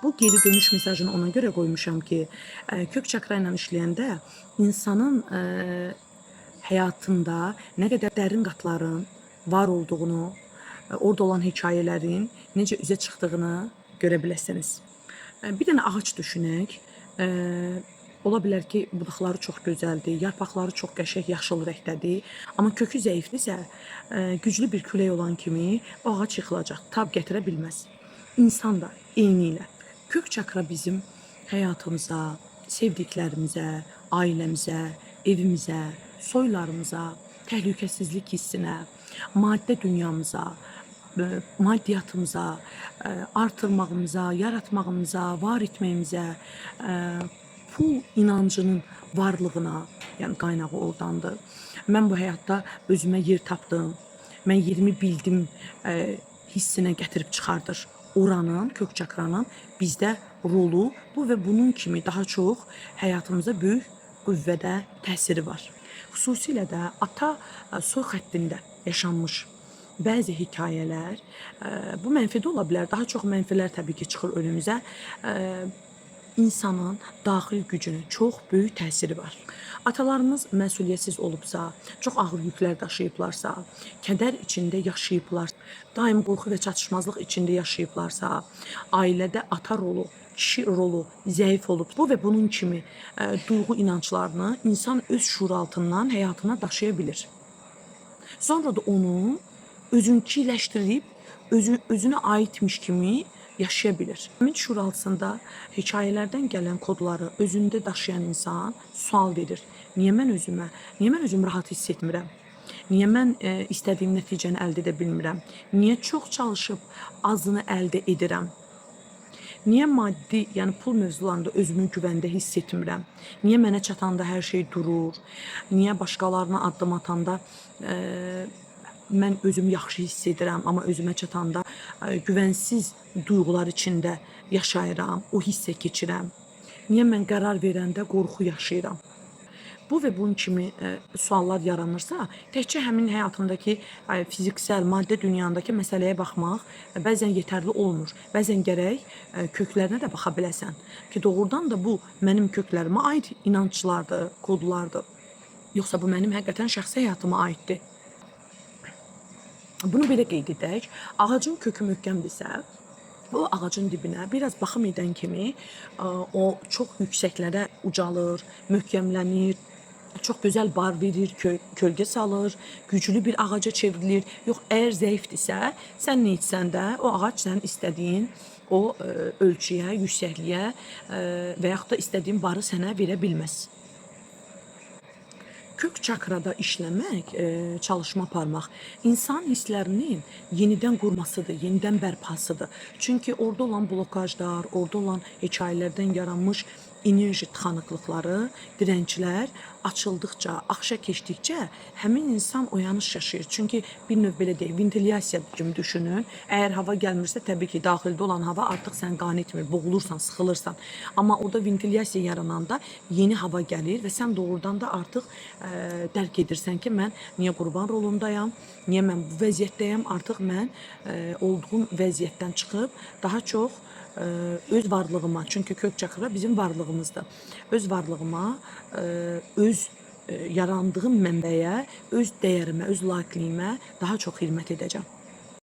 Bu geri dönüş mesajını ona göre qoymuşam ki, kök çakra ilə işləyəndə insanın həyatında nə qədər dərin qatların var olduğunu, orada olan hekayələrin necə üzə çıxdığını görə biləsiniz. Bir dənə ağac düşünək. Ola bilər ki, budaqları çox gözəldir, yarpaqları çox qəşəng yaşıl rəngdədir, amma kökü zəifdirsə, güclü bir külək olan kimi o ağac yıxılacaq, tab gətirə bilməz. İnsan da eynilə. Kök çakra bizim həyatımıza, sevdiklərimizə, ailəmizə, evimizə, soylarımıza, təhlükəsizlik hissinə, maddə dünyamıza, maddiyatımıza, artırmağımıza, yaratmağımıza, var etməyimizə, pul inancının varlığına, yəni qaynağı oradandır. Mən bu həyatda özümə yer tapdım, mən yerimi bildim hissinə gətirib çıxardır. Oranın, kök çakranın bizdə rolu bu və bunun kimi daha çox həyatımıza böyük qüvvədə təsiri var. Xüsusilə də ata soy xəttində yaşanmış bəzi hekayələr, bu mənfi də ola bilər, daha çox mənfilər təbii ki çıxır önümüzə. İnsanın daxili gücünə çox böyük təsiri var. Atalarımız məsuliyyətsiz olubsa, çox ağır yüklər daşıyıblarsa, kədər içində yaşayıblar, daim qorxu və çatışmazlıq içində yaşayıblarsa, ailədə ata rolu, kişi rolu zəif olub. Bu və bunun kimi duyğu inanclarını insan öz şuuraltından həyatına daşıya bilir. Sonra da onu özünkiləşdirib, özünə aidmiş kimi yaşaya bilir. Həmin şuuraltısında hekayələrdən gələn kodları özündə daşıyan insan sual verir. Niyə mən özümü rahat hiss etmirəm? Niyə mən istədiyim nəticəni əldə edə bilmirəm? Niyə çox çalışıb azını əldə edirəm? Niyə maddi, yəni pul mövzularında özümü güvəndə hiss etmirəm? Niyə mənə çatanda hər şey durur? Niyə başqalarına addım atanda mən özümü yaxşı hiss edirəm, amma özümə çatanda güvənsiz duyğular içində yaşayıram, o hissə keçirəm? Niyə mən qərar verəndə qorxu yaşayıram? Bu və bunun kimi suallar yaranırsa, təkcə həmin həyatındakı fiziksel, maddə dünyandakı məsələyə baxmaq bəzən yetərli olmur. Bəzən gərək köklərinə də baxa biləsən ki, doğrudan da bu mənim köklərimə aid inanclardır, kodlardır. Yoxsa bu mənim həqiqətən şəxsi həyatıma aiddir. Bunu belə qeyd edək, ağacın kökü möhkəmdirsə, o ağacın dibinə biraz baxım edən kimi o çox yüksəklərə ucalır, möhkəmlənir, çox gözəl bar verir, kölgə salır, güclü bir ağaca çevrilir. Yox, əgər zəifdirsə, sən nə etsən də o ağac sənin istədiyin o ölçüyə, yüksəkliyə və yaxud da istədiyin barı sənə verə bilməz. Kök çakrada işləmək, çalışma aparmaq insan hisslərinin yenidən qurmasıdır, yenidən bərpasıdır. Çünki orada olan blokajlar, orada olan hekayələrdən yaranmış enerji tıxanıqlıqları, dirənclər açıldıqca, axşa keçdikcə həmin insan oyanış yaşayır. Çünki bir növ belə deyək, ventilyasiya kimi düşünün. Əgər hava gəlmirsə, təbii ki, daxildə olan hava artıq sən qan etmir, boğulursan, sıxılırsan. Amma orada ventilyasiya yarananda yeni hava gəlir və sən doğrudan da artıq dərk edirsən ki, mən niyə qurban rolundayam, niyə mən bu vəziyyətdəyəm, artıq mən olduğum vəziyyətdən çıxıb daha çox öz varlığıma, çünki kök çakra bizim varlığımızdır. Öz varlığıma, öz yarandığım mənbəyə, öz dəyərimə, öz layiqliyimə daha çox xidmət edəcəm.